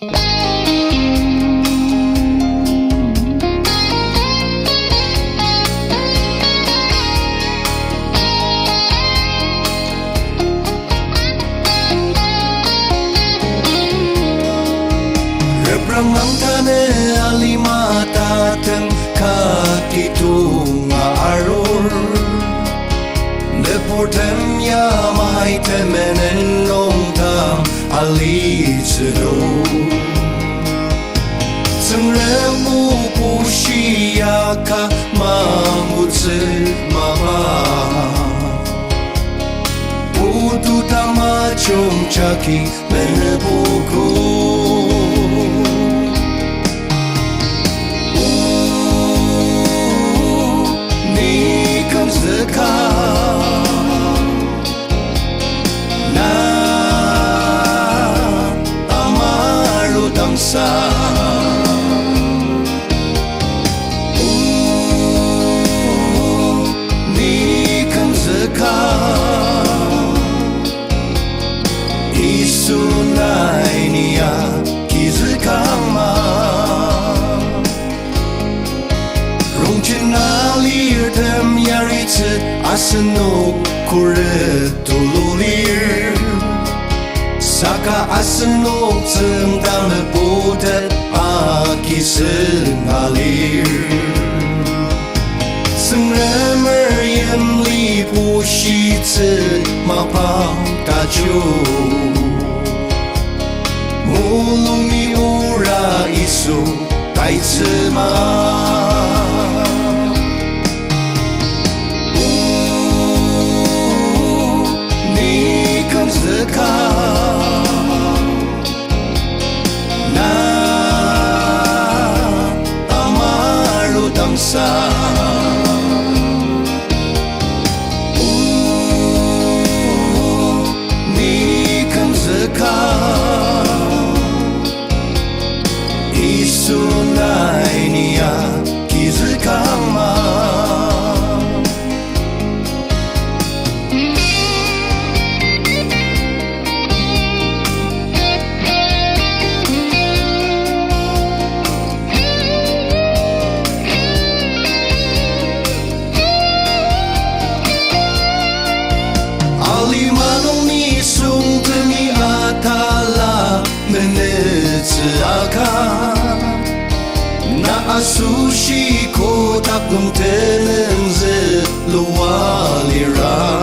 Ramangtane alimataten katitunga aror Deportem ya mahaitemenen longtam alitsido Tsengrebu pushiyaka mangutse mama Udutama chomchaki menebuku Asenok kuretululir Saka asenok sendang lepotet aki sengalir Sengremer yem li pushi tse mapang tajo Mulumi ura isu taitsema Na asushi ko tapung tenenze lualira